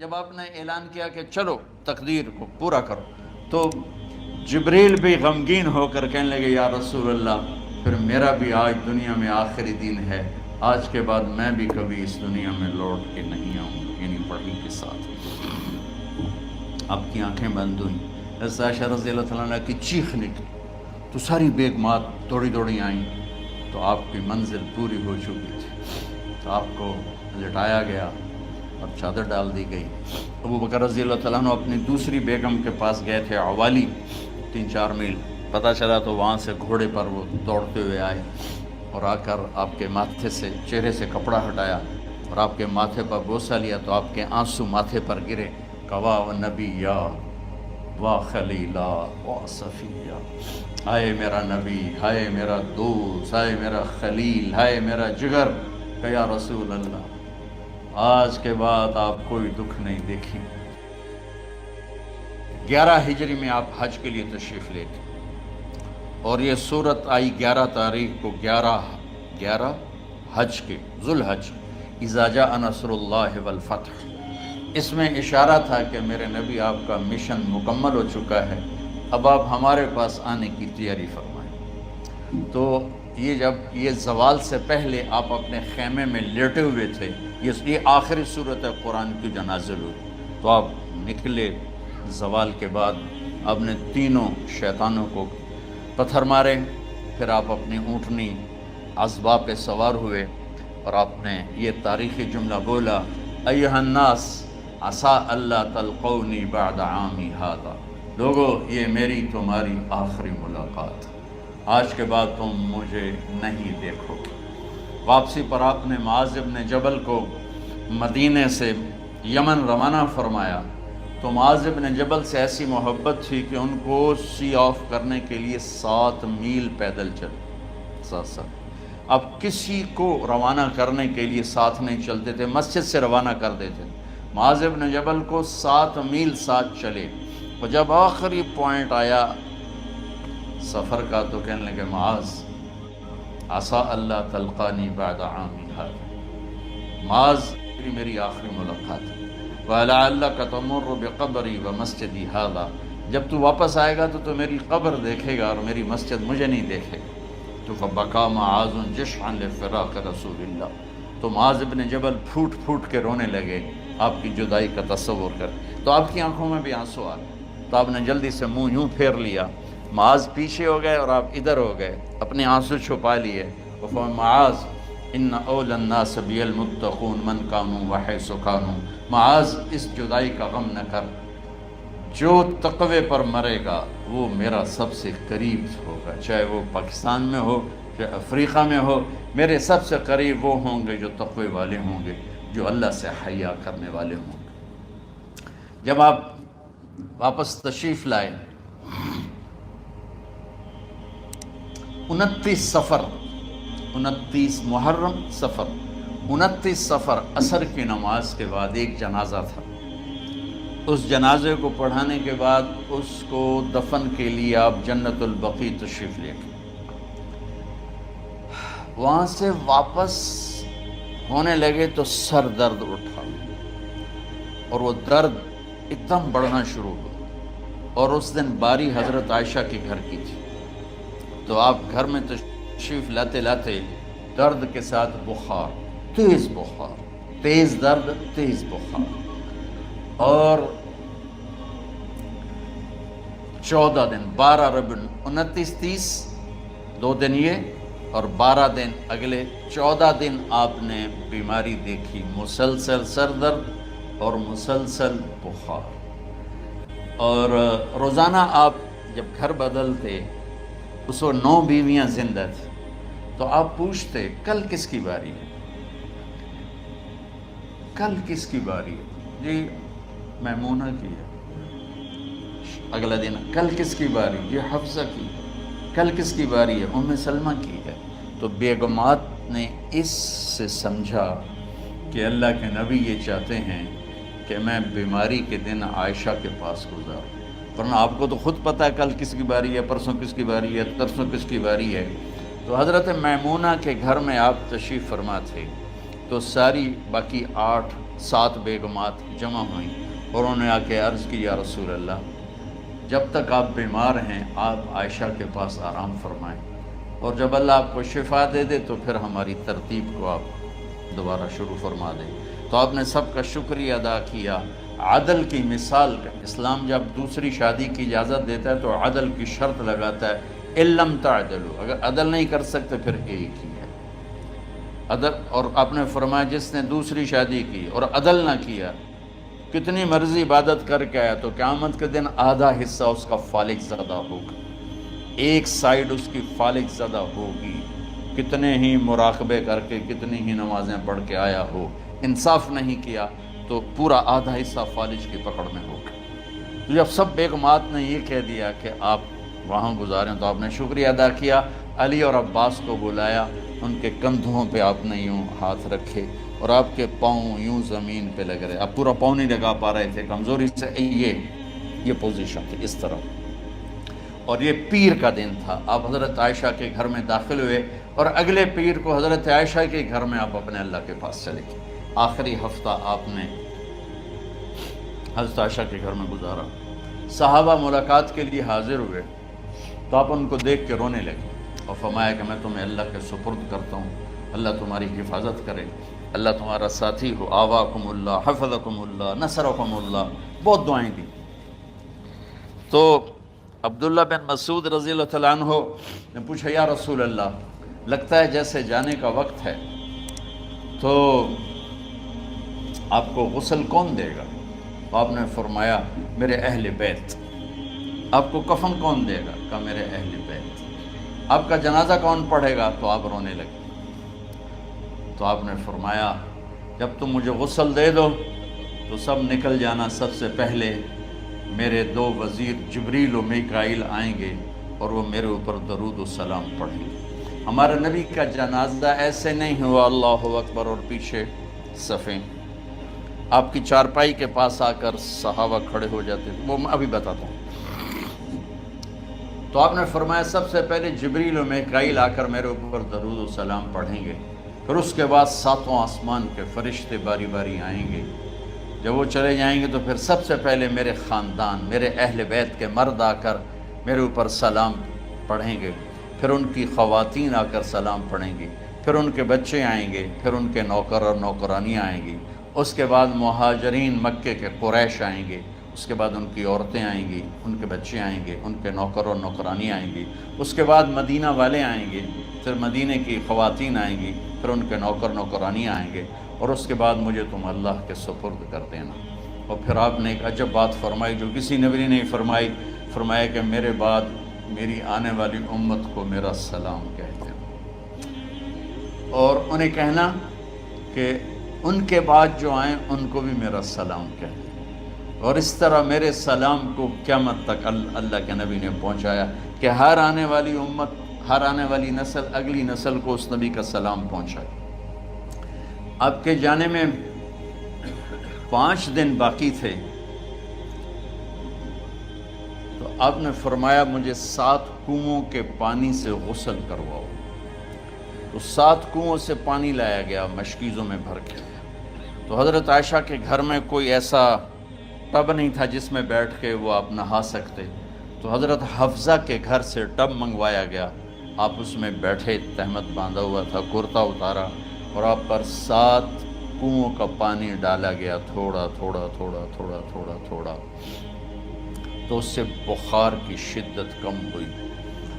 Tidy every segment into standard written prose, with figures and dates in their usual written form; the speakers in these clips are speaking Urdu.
جب آپ نے اعلان کیا کہ چلو تقدیر کو پورا کرو، تو جبریل بھی غمگین ہو کر کہنے لگے یا رسول اللہ پھر میرا بھی آج دنیا میں آخری دن ہے، آج کے بعد میں بھی کبھی اس دنیا میں لوٹ کے نہیں آؤں گا، یعنی پڑھی کے ساتھ۔ آپ کی آنکھیں بند ہوئیں، حضرت عائشہ رضی اللہ تعالیٰ عنہ کی چیخ نکلی تو ساری بیگمات دوڑی دوڑی آئیں، تو آپ کی منزل پوری ہو چکی تھی، تو آپ کو لٹایا گیا اور چادر ڈال دی گئی۔ ابو بکر رضی اللہ تعالیٰ عنہ اپنی دوسری بیگم کے پاس گئے تھے عوالی، 3-4 میل، پتہ چلا تو وہاں سے گھوڑے پر وہ دوڑتے ہوئے آئے اور آ کر آپ کے ماتھے سے چہرے سے کپڑا ہٹایا اور آپ کے ماتھے پر بوسہ لیا تو آپ کے آنسو ماتھے پر گرے، کوا و نبیّا وا خلیلا وا صفیہ، ہائے میرا نبی، ہائے میرا دوست، ہائے میرا خلیل، ہائے میرا جگر، کہ یا رسول اللہ آج کے بعد آپ کوئی دکھ نہیں دیکھیں۔ 11 ہجری میں آپ حج کے لیے تشریف لے گئے اور یہ صورت آئی 11 تاریخ کو، 11 حج کے، ذوالحج، اذا جاء نصر اللہ والفتح۔ اس میں اشارہ تھا کہ میرے نبی آپ کا مشن مکمل ہو چکا ہے، اب آپ ہمارے پاس آنے کی تیاری فرمائیں۔ تو یہ جب یہ زوال سے پہلے آپ اپنے خیمے میں لیٹے ہوئے تھے، یہ آخری صورت قرآن کی جو نازل ہوئی، تو آپ نکلے زوال کے بعد، آپ نے تینوں شیطانوں کو پتھر مارے، پھر آپ اپنی اونٹنی عذبہ پہ سوار ہوئے اور آپ نے یہ تاریخی جملہ بولا، ایھا الناس عسیٰ اللہ تلقونی بعد عامی ھذا، لوگو یہ میری تمہاری آخری ملاقات، آج کے بعد تم مجھے نہیں دیکھو گے۔ واپسی پر آپ نے معاذ بن جبل کو مدینے سے یمن روانہ فرمایا، تو معاذ بن جبل سے ایسی محبت تھی کہ ان کو سی آف کرنے کے لیے 7 میل پیدل چلے، 7۔ اب کسی کو روانہ کرنے کے لیے ساتھ نہیں چلتے تھے، مسجد سے روانہ کر دیتے تھے، معاذ بن جبل کو 7 میل ساتھ چلے، اور جب آخری پوائنٹ آیا سفر کا تو کہنے لگے معاذ عسیٰ اللہ تلقانی بعد عامی ھذا، معاذ میری آخری ملاقات ہے، وَلَعَلَّكَ تَمُرُّ بِقَبْرِي وَمَسْجِدِي ھذا، جب تو واپس آئے گا تو میری قبر دیکھے گا اور میری مسجد مجھے نہیں دیکھے گا۔ تو فَبَكَىٰ مُعَاذٌ جِشْعًا لِفِرَاقِ رسول اللہ، تو معاذ بن جبل پھوٹ پھوٹ کے رونے لگے آپ کی جدائی کا تصور کر، تو آپ کی آنکھوں میں بھی آنسو آ گئے، تو آپ نے جلدی سے منہ یوں پھیر لیا، معاذ پیچھے ہو گئے اور آپ ادھر ہو گئے، اپنے آنسو چھپا لیے، معاذ ان اولی الناس بی المتقون من کانوا وحیث کانوا، معاذ اس جدائی کا غم نہ کر، جو تقوی پر مرے گا وہ میرا سب سے قریب ہوگا، چاہے وہ پاکستان میں ہو چاہے افریقہ میں ہو، میرے سب سے قریب وہ ہوں گے جو تقوی والے ہوں گے، جو اللہ سے حیا کرنے والے ہوں گے۔ جب آپ واپس تشریف لائے 29 محرم صفر، 29 صفر عصر کی نماز کے بعد ایک جنازہ تھا، اس جنازے کو پڑھانے کے بعد اس کو دفن کے لیے آپ جنت البقیع تشریف لے گئے۔ وہاں سے واپس ہونے لگے تو سر درد اٹھا اور وہ درد ایک دم بڑھنا شروع ہوا، اور اس دن باری حضرت عائشہ کے گھر کی تھی، تو آپ گھر میں تشریف لاتے لاتے درد کے ساتھ بخار، تیز بخار، تیز درد، تیز بخار، اور 14 دن 12 ربیع 29 30 2 دن یہ اور 12 دن اگلے 14 دن آپ نے بیماری دیکھی، مسلسل سر درد اور مسلسل بخار، اور روزانہ آپ جب گھر بدلتے اس وقت 9 بیویاں زندہ تھیں، تو آپ پوچھتے کل کس کی باری ہے، کل کس کی باری ہے، جی میمونہ کی ہے، اگلا دن کل کس کی باری، یہ حفصہ کی ہے، کل کس کی باری ہے، ام سلمہ کی ہے۔ تو بیگمات نے اس سے سمجھا کہ اللہ کے نبی یہ چاہتے ہیں کہ میں بیماری کے دن عائشہ کے پاس گزاروں، ورنہ آپ کو تو خود پتہ ہے کل کس کی باری ہے، پرسوں کس کی باری ہے، ترسوں کس کی باری ہے۔ تو حضرت میمونہ کے گھر میں آپ تشریف فرما تھے، تو ساری باقی 8-7 بیگمات جمع ہوئیں اور انہوں نے آ کے عرض کی یا رسول اللہ جب تک آپ بیمار ہیں آپ عائشہ کے پاس آرام فرمائیں، اور جب اللہ آپ کو شفا دے دے تو پھر ہماری ترتیب کو آپ دوبارہ شروع فرما دیں۔ تو آپ نے سب کا شکریہ ادا کیا۔ عدل کی مثال کا اسلام جب دوسری شادی کی اجازت دیتا ہے تو عدل کی شرط لگاتا ہے علم تعدلوا، اگر عدل نہیں کر سکتے پھر ایک ہی ہے عدل۔ اور آپ نے فرمایا جس نے دوسری شادی کی اور عدل نہ کیا کتنی مرضی عبادت کر کے آیا تو قیامت کے دن آدھا حصہ اس کا فالق زدہ ہوگا، ایک سائیڈ اس کی فالق زدہ ہوگی، کتنے ہی مراقبے کر کے کتنی ہی نمازیں پڑھ کے آیا ہو، انصاف نہیں کیا تو پورا آدھا حصہ فالج کی پکڑ میں ہوگا۔ جب سب بیگمات نے یہ کہہ دیا کہ آپ وہاں گزاریں تو آپ نے شکریہ ادا کیا، علی اور عباس کو بلایا، ان کے کندھوں پہ آپ نے یوں ہاتھ رکھے اور آپ کے پاؤں یوں زمین پہ لگ رہے، آپ پورا پاؤں نہیں لگا پا رہے تھے کمزوری سے، یہ پوزیشن تھی اس طرح۔ اور یہ پیر کا دن تھا، آپ حضرت عائشہ کے گھر میں داخل ہوئے اور اگلے پیر کو حضرت عائشہ کے گھر میں آپ اپنے اللہ کے پاس چلے گئے۔ آخری ہفتہ آپ نے حضرت عائشہ کے گھر میں گزارا۔ صحابہ ملاقات کے لیے حاضر ہوئے تو آپ ان کو دیکھ کے رونے لگے اور فرمایا کہ میں تمہیں اللہ کے سپرد کرتا ہوں، اللہ تمہاری حفاظت کرے، اللہ تمہارا ساتھی ہو، آواکم اللہ، حفظکم اللہ، نصرکم اللہ، بہت دعائیں دی۔ تو عبداللہ بن مسعود رضی اللہ تعالیٰ عنہ نے پوچھا یا رسول اللہ لگتا ہے جیسے جانے کا وقت ہے، تو آپ کو غسل کون دے گا؟ آپ نے فرمایا میرے اہل بیت۔ آپ کو کفن کون دے گا؟ کہا میرے اہل بیت۔ آپ کا جنازہ کون پڑھے گا؟ تو آپ رونے لگے۔ تو آپ نے فرمایا جب تم مجھے غسل دے دو تو سب نکل جانا، سب سے پہلے میرے 2 وزیر جبریل و میکائیل آئیں گے اور وہ میرے اوپر درود و سلام پڑھیں گے۔ ہمارے نبی کا جنازہ ایسے نہیں ہوا اللہ اکبر اور پیچھے صفیں، آپ کی چارپائی کے پاس آ کر صحابہ کھڑے ہو جاتے تھے، وہ میں ابھی بتاتا ہوں۔ تو آپ نے فرمایا سب سے پہلے جبریل و میکائیل آ کر میرے اوپر درود و سلام پڑھیں گے، پھر اس کے بعد 7 آسمان کے فرشتے باری باری آئیں گے۔ جب وہ چلے جائیں گے تو پھر سب سے پہلے میرے خاندان، میرے اہل بیت کے مرد آ کر میرے اوپر سلام پڑھیں گے، پھر ان کی خواتین آ کر سلام پڑھیں گی، پھر ان کے بچے آئیں گے، پھر ان کے نوکر اور نوکرانیاں آئیں گی، اس کے بعد مہاجرین مکے کے قریش آئیں گے، اس کے بعد ان کی عورتیں آئیں گی، ان کے بچے آئیں گے، ان کے نوکر اور نوکرانی آئیں گی، اس کے بعد مدینہ والے آئیں گے، پھر مدینہ کی خواتین آئیں گی، پھر ان کے نوکر نوکرانی آئیں گے، اور اس کے بعد مجھے تم اللہ کے سپرد کر دینا۔ اور پھر آپ نے ایک عجب بات فرمائی جو کسی نبی نے نہیں فرمائی، فرمایا کہ میرے بعد میری آنے والی امت کو میرا سلام کہہ دینا، اور انہیں کہنا کہ ان کے بعد جو آئیں ان کو بھی میرا سلام کہہ دینا۔ اور اس طرح میرے سلام کو قیامت تک اللہ کے نبی نے پہنچایا کہ ہر آنے والی امت، ہر آنے والی نسل اگلی نسل کو اس نبی کا سلام پہنچائے۔ آپ کے جانے میں 5 دن باقی تھے تو آپ نے فرمایا مجھے 7 کنوؤں کے پانی سے غسل کرواؤ۔ تو 7 کنوؤں سے پانی لایا گیا مشکیزوں میں بھر کے۔ تو حضرت عائشہ کے گھر میں کوئی ایسا ٹب نہیں تھا جس میں بیٹھ کے وہ آپ نہا سکتے، تو حضرت حفصہ کے گھر سے ٹب منگوایا گیا، آپ اس میں بیٹھے، تہمت باندھا ہوا تھا، کرتا اتارا اور آپ پر 7 کنوؤں کا پانی ڈالا گیا، تھوڑا تھوڑا تھوڑا تھوڑا تھوڑا تھوڑا، تو اس سے بخار کی شدت کم ہوئی،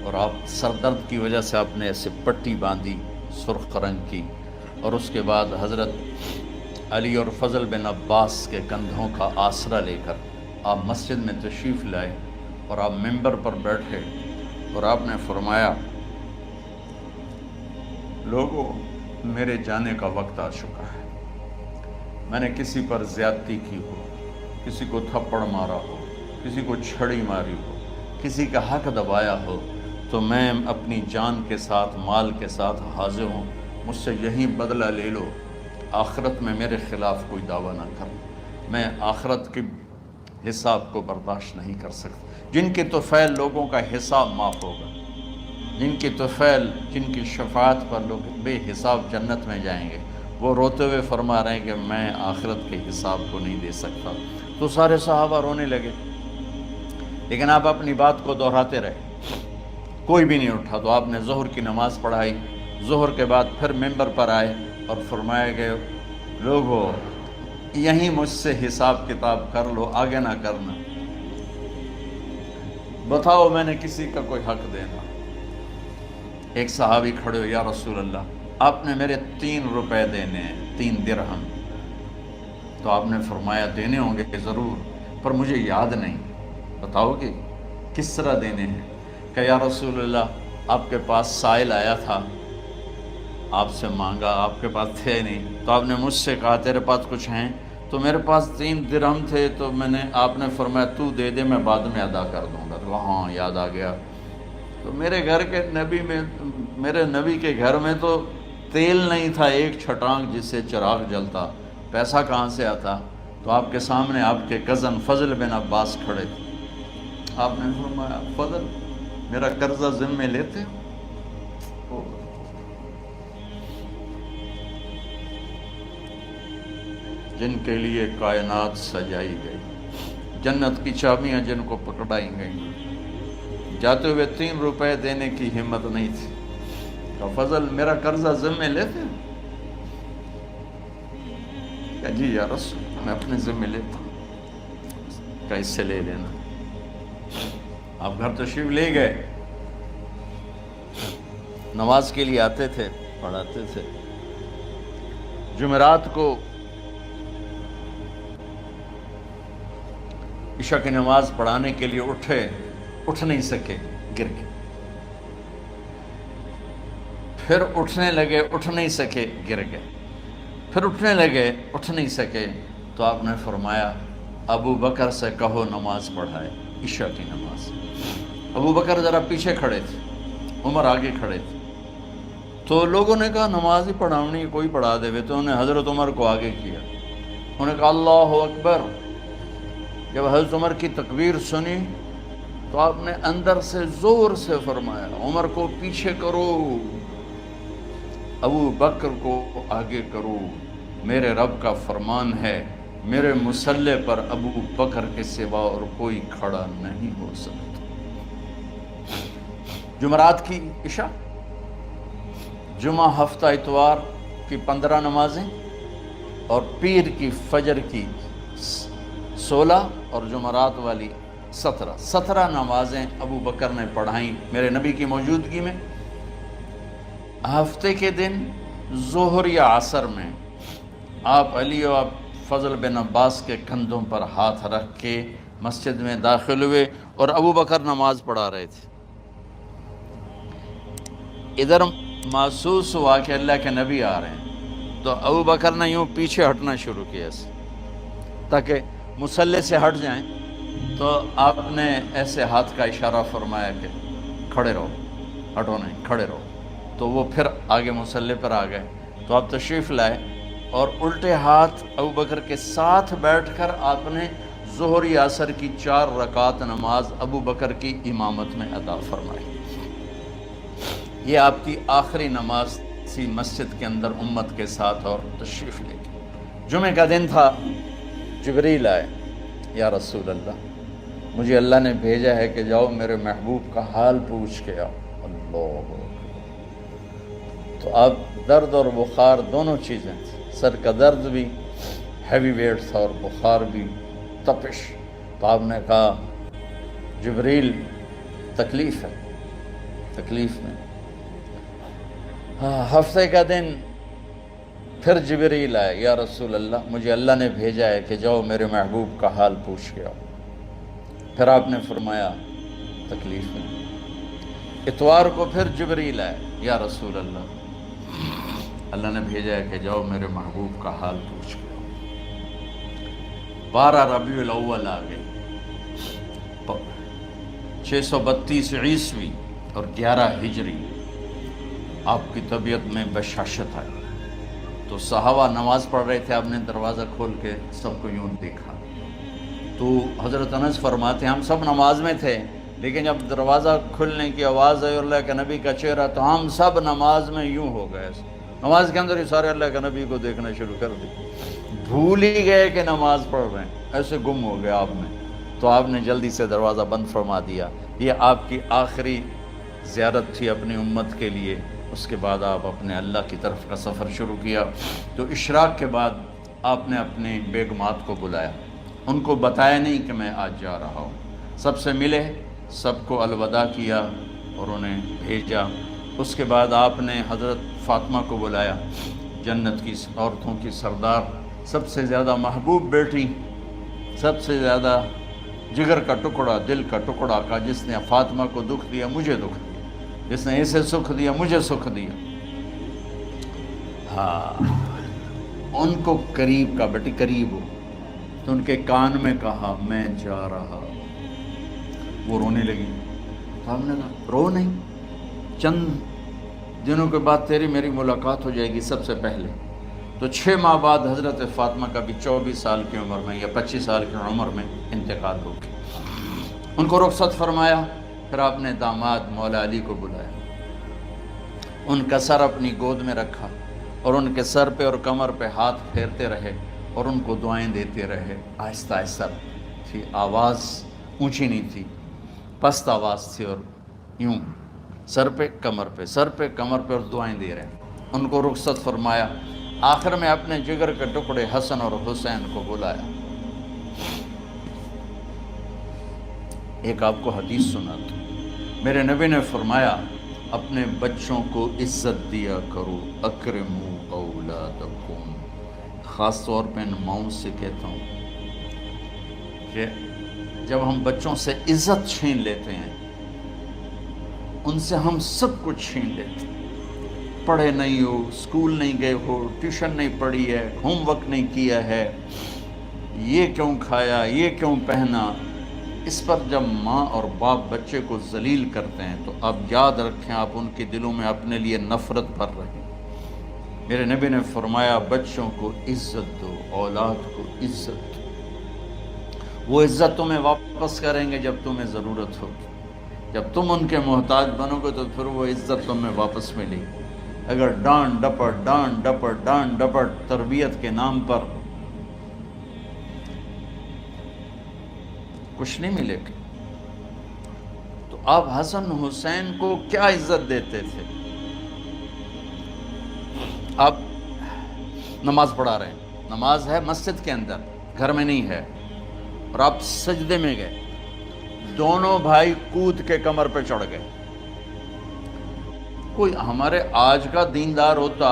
اور آپ سر درد کی وجہ سے آپ نے ایسے پٹی باندھی سرخ رنگ کی، اور اس کے بعد حضرت علی اور فضل بن عباس کے کندھوں کا آسرا لے کر آپ مسجد میں تشریف لائے اور آپ ممبر پر بیٹھے اور آپ نے فرمایا لوگوں میرے جانے کا وقت آ چکا ہے، میں نے کسی پر زیادتی کی ہو، کسی کو تھپڑ مارا ہو، کسی کو چھڑی ماری ہو، کسی کا حق دبایا ہو، تو میں اپنی جان کے ساتھ مال کے ساتھ حاضر ہوں، مجھ سے یہیں بدلہ لے لو، آخرت میں میرے خلاف کوئی دعویٰ نہ کر، میں آخرت کے حساب کو برداشت نہیں کر سکتا۔ جن کے طفیل لوگوں کا حساب معاف ہوگا، جن کی طفیل، جن کی شفاعت پر لوگ بے حساب جنت میں جائیں گے، وہ روتے ہوئے فرما رہے ہیں کہ میں آخرت کے حساب کو نہیں دے سکتا۔ تو سارے صحابہ رونے لگے، لیکن آپ اپنی بات کو دہراتے رہے، کوئی بھی نہیں اٹھا۔ تو آپ نے ظہر کی نماز پڑھائی، ظہر کے بعد پھر ممبر پر آئے اور فرمایا کہ لوگو یہیں مجھ سے حساب کتاب کر لو، آگے نہ کرنا، بتاؤ میں نے کسی کا کوئی حق دینا۔ ایک صحابی کھڑے ہو، یا رسول اللہ آپ نے میرے 3 روپے دینے ہیں، 3 درہم۔ تو آپ نے فرمایا دینے ہوں گے ضرور، پر مجھے یاد نہیں، بتاؤ کہ کس طرح دینے ہیں؟ کہ یا رسول اللہ آپ کے پاس سائل آیا تھا، آپ سے مانگا، آپ کے پاس تھے نہیں، تو آپ نے مجھ سے کہا تیرے پاس کچھ ہیں؟ تو میرے پاس 3 درہم تھے، تو آپ نے فرمایا تو دے دے، میں بعد میں ادا کر دوں گا۔ تو ہاں یاد آ گیا۔ تو میرے گھر کے نبی میں، میرے نبی کے گھر میں تو تیل نہیں تھا ایک چھٹانگ جس سے چراغ جلتا، پیسہ کہاں سے آتا؟ تو آپ کے سامنے آپ کے کزن فضل بن عباس کھڑے تھے۔ آپ نے فرمایا فضل میرا قرضہ ذمہ لیتے ہو؟ جن کے لیے کائنات سجائی گئی، جنت کی چابیاں جن کو پکڑائی گئیں، جاتے ہوئے 3 روپے دینے کی ہمت نہیں تھی۔ کہ فضل میرا قرضہ ذمہ لیتے ہو؟ کہ جی یا رسول میں اپنے ذمہ لیتا ہوں۔ کہ اس سے لے لینا۔ آپ گھر تشریف لے گئے، نماز کے لیے آتے تھے، پڑھاتے تھے۔ جمعرات کو عشاء کی نماز پڑھانے کے لیے اٹھ نہیں سکے، گر گئے۔ پھر اٹھنے لگے، اٹھ نہیں سکے، گر گئے۔ پھر اٹھنے لگے، اٹھ نہیں سکے، تو آپ نے فرمایا ابو بکر سے کہو نماز پڑھائے، عشاء کی نماز۔ ابو بکر ذرا پیچھے کھڑے تھے، عمر آگے کھڑے تھے۔ تو لوگوں نے کہا نماز ہی پڑھاونی، کوئی پڑھا دے۔ تو انہوں نے حضرت عمر کو آگے کیا، انہوں نے کہا اللہ اکبر۔ جب حضرت عمر کی تکبیر سنی تو آپ نے اندر سے زور سے فرمایا عمر کو پیچھے کرو، ابو بکر کو آگے کرو، میرے رب کا فرمان ہے میرے مصلی پر ابو بکر کے سوا اور کوئی کھڑا نہیں ہو سکتا۔ جمعرات کی عشاء، جمعہ ہفتہ اتوار کی 15 نمازیں اور پیر کی فجر کی 16 اور جمعرات والی 17 نمازیں ابو بکر نے پڑھائیں میرے نبی کی موجودگی میں۔ ہفتے کے دن ظہر یا عصر میں آپ علی و فضل بن عباس کے کندھوں پر ہاتھ رکھ کے مسجد میں داخل ہوئے اور ابو بکر نماز پڑھا رہے تھے۔ ادھر محسوس ہوا کہ اللہ کے نبی آ رہے ہیں، تو ابو بکر نے یوں پیچھے ہٹنا شروع کیا تاکہ مصلی سے ہٹ جائیں۔ تو آپ نے ایسے ہاتھ کا اشارہ فرمایا کہ کھڑے رہو، ہٹو نہیں، کھڑے رہو۔ تو وہ پھر آگے مصلی پر آ گئے۔ تو آپ تشریف لائے اور الٹے ہاتھ ابو بکر کے ساتھ بیٹھ کر آپ نے ظہر یا عصر کی 4 رکعت نماز ابو بکر کی امامت میں ادا فرمائی۔ یہ آپ کی آخری نماز تھی مسجد کے اندر امت کے ساتھ اور تشریف لے گئے۔ جمعہ کا دن تھا، جبریل آئے، یا رسول اللہ مجھے اللہ نے بھیجا ہے کہ جاؤ میرے محبوب کا حال پوچھ کے آؤ۔ اللہ، تو اب درد اور بخار دونوں چیزیں تھیں، سر کا درد بھی ہیوی ویٹ تھا اور بخار بھی، تپش۔ تو آپ نے کہا جبریل تکلیف ہے، تکلیف میں۔ ہفتے کا دن پھر جبریل آئے، یا رسول اللہ مجھے اللہ نے بھیجا ہے کہ جاؤ میرے محبوب کا حال پوچھ کے آؤ۔ پھر آپ نے فرمایا تکلیف میں۔ اتوار کو پھر جبریل آئے، یا رسول اللہ اللہ نے بھیجا ہے کہ جاؤ میرے محبوب کا حال پوچھ کے آؤ۔ 12 ربیع الاول آ گئی، 632 عیسوی اور 11 ہجری۔ آپ کی طبیعت میں بشاشت آئی۔ تو صحابہ نماز پڑھ رہے تھے، آپ نے دروازہ کھول کے سب کو یوں دیکھا۔ تو حضرت انس فرماتے ہیں ہم سب نماز میں تھے، لیکن جب دروازہ کھلنے کی آواز آئی اور اللہ کے نبی کا چہرہ، تو ہم سب نماز میں یوں ہو گئے۔ نماز کے اندر ہی سارے اللہ کے نبی کو دیکھنا شروع کر دی، بھول ہی گئے کہ نماز پڑھ رہے ہیں، ایسے گم ہو گئے آپ میں. تو آپ نے جلدی سے دروازہ بند فرما دیا. یہ آپ کی آخری زیارت تھی اپنی امت کے لیے. اس کے بعد آپ اپنے اللہ کی طرف کا سفر شروع کیا. تو اشراق کے بعد آپ نے اپنے بیگمات کو بلایا، ان کو بتایا نہیں کہ میں آج جا رہا ہوں، سب سے ملے، سب کو الوداع کیا اور انہیں بھیجا. اس کے بعد آپ نے حضرت فاطمہ کو بلایا، جنت کی عورتوں کی سردار، سب سے زیادہ محبوب بیٹی، سب سے زیادہ جگر کا ٹکڑا، دل کا ٹکڑا کا، جس نے فاطمہ کو دکھ دیا مجھے دکھ دیا، جس نے اسے سکھ دیا مجھے سکھ دیا. ہاں، ان کو قریب کا، بیٹی قریب ہو. تو ان کے کان میں کہا میں جا رہا. وہ رونے لگی. تو ہم نے کہا رو نہیں، چند دنوں کے بعد تیری میری ملاقات ہو جائے گی سب سے پہلے. تو 6 ماہ بعد حضرت فاطمہ کا بھی 24 سال کی عمر میں یا 25 سال کی عمر میں انتقال ہو گیا. ان کو رخصت فرمایا. پھر آپ نے داماد مولا علی کو بلایا، ان کا سر اپنی گود میں رکھا اور ان کے سر پہ اور کمر پہ ہاتھ پھیرتے رہے اور ان کو دعائیں دیتے رہے. آہستہ آہستہ تھی، آواز اونچی نہیں تھی، پست آواز تھی، اور یوں سر پہ کمر پہ، سر پہ کمر پہ، اور دعائیں دے رہے. ان کو رخصت فرمایا. آخر میں اپنے جگر کے ٹکڑے حسن اور حسین کو بلایا. ایک آپ کو حدیث سناتا ہوں. میرے نبی نے فرمایا اپنے بچوں کو عزت دیا کرو، اکرموا اولادکم. خاص طور پہ ان ماؤں سے کہتا ہوں کہ جب ہم بچوں سے عزت چھین لیتے ہیں، ان سے ہم سب کچھ چھین لیتے ہیں. پڑھے نہیں ہو، اسکول نہیں گئے ہو، ٹیوشن نہیں پڑھی ہے، ہوم ورک نہیں کیا ہے، یہ کیوں کھایا، یہ کیوں پہنا. اس پر جب ماں اور باپ بچے کو ذلیل کرتے ہیں تو آپ یاد رکھیں آپ ان کے دلوں میں اپنے لیے نفرت بھر رہے ہیں. میرے نبی نے فرمایا بچوں کو عزت دو، اولاد کو عزت دو. وہ عزت تمہیں واپس کریں گے جب تمہیں ضرورت ہوگی. جب تم ان کے محتاج بنو گے تو پھر وہ عزت تمہیں واپس ملے گی. اگر ڈانٹ ڈپٹ تربیت کے نام پر کچھ نہیں ملے گا. تو آپ حسن حسین کو کیا عزت دیتے تھے؟ آپ نماز پڑھا رہے ہیں، نماز ہے مسجد کے اندر، گھر میں نہیں ہے، اور آپ سجدے میں گئے، دونوں بھائی کود کے کمر پہ چڑھ گئے. کوئی ہمارے آج کا دیندار ہوتا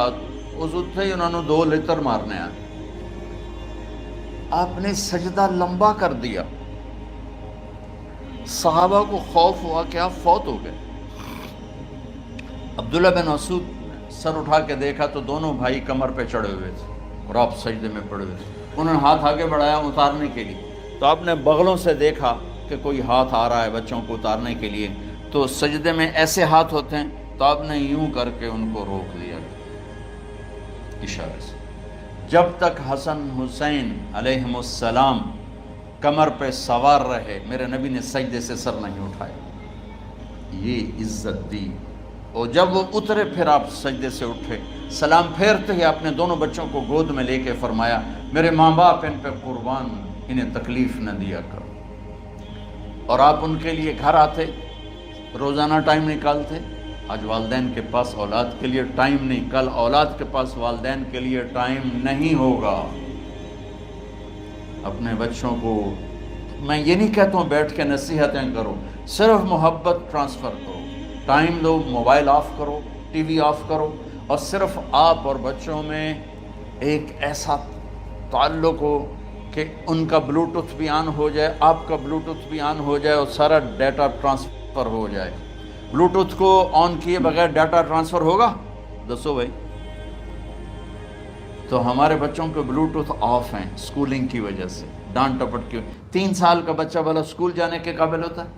اس ہی انہوں نے 2 لتر مارنے آئے. آپ نے سجدہ لمبا کر دیا. صحابہ کو خوف ہوا کہ آپ فوت ہو گئے. عبداللہ بن مسعود سر اٹھا کے دیکھا تو دونوں بھائی کمر پہ چڑھے ہوئے تھے اور آپ سجدے میں پڑے ہوئے تھے. انہوں نے ہاتھ آگے بڑھایا اتارنے کے لیے، تو آپ نے بغلوں سے دیکھا کہ کوئی ہاتھ آ رہا ہے بچوں کو اتارنے کے لیے. تو سجدے میں ایسے ہاتھ ہوتے ہیں، تو آپ نے یوں کر کے ان کو روک دیا اشارے سے. جب تک حسن حسین علیہم السلام کمر پہ سوار رہے میرے نبی نے سجدے سے سر نہیں اٹھایا. یہ عزت دی. اور جب وہ اترے پھر آپ سجدے سے اٹھے، سلام پھیرتے ہی آپ نے دونوں بچوں کو گود میں لے کے فرمایا میرے ماں باپ ان پہ قربان، انہیں تکلیف نہ دیا کرو. اور آپ ان کے لیے گھر آتے، روزانہ ٹائم نکالتے. آج والدین کے پاس اولاد کے لیے ٹائم نہیں، کل اولاد کے پاس والدین کے لیے ٹائم نہیں ہوگا. اپنے بچوں کو میں یہ نہیں کہتا ہوں بیٹھ کے نصیحتیں کرو، صرف محبت ٹرانسفر کرو، ٹائم دو، موبائل آف کرو، ٹی وی آف کرو، اور صرف آپ اور بچوں میں ایک ایسا تعلق ہو کہ ان کا بلوٹوتھ بھی آن ہو جائے، آپ کا بلوٹوتھ بھی آن ہو جائے، اور سارا ڈیٹا ٹرانسفر ہو جائے. بلوٹوتھ کو آن کیے بغیر ڈیٹا ٹرانسفر ہوگا؟ دسو بھائی. تو ہمارے بچوں کے بلوٹوتھ آف ہیں سکولنگ کی وجہ سے، ڈانٹ ٹپٹ کی. 3 سال کا بچہ بھلا سکول جانے کے قابل ہوتا ہے؟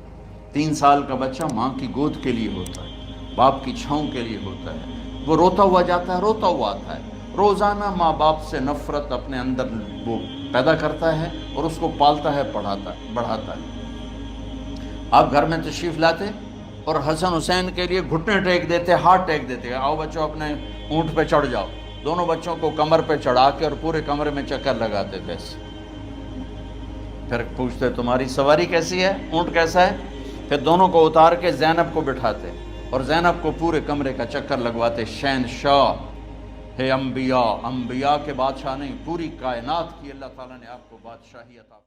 3 سال کا بچہ ماں کی گود کے لیے ہوتا ہے، باپ کی چھاؤں کے لیے ہوتا ہے. وہ روتا ہوا جاتا ہے، روتا ہوا آتا ہے. روزانہ ماں باپ سے نفرت اپنے اندر وہ پیدا کرتا ہے اور اس کو پالتا ہے، بڑھاتا ہے. آپ گھر میں تشریف لاتے اور حسن حسین کے لیے گھٹنے ٹیک دیتے، ہاتھ ٹیک دیتے، آؤ بچوں اپنے اونٹ پہ چڑھ جاؤ، دونوں بچوں کو کمر پہ چڑھا کے اور پورے کمرے میں چکر لگاتے تھے ایسے۔ پھر پوچھتے تمہاری سواری کیسی ہے، اونٹ کیسا ہے؟ پھر دونوں کو اتار کے زینب کو بٹھاتے اور زینب کو پورے کمرے کا چکر لگواتے۔ شہنشاہ ہے انبیاء، انبیاء کے بادشاہ نہیں، پوری کائنات کی اللہ تعالیٰ نے آپ کو بادشاہی عطا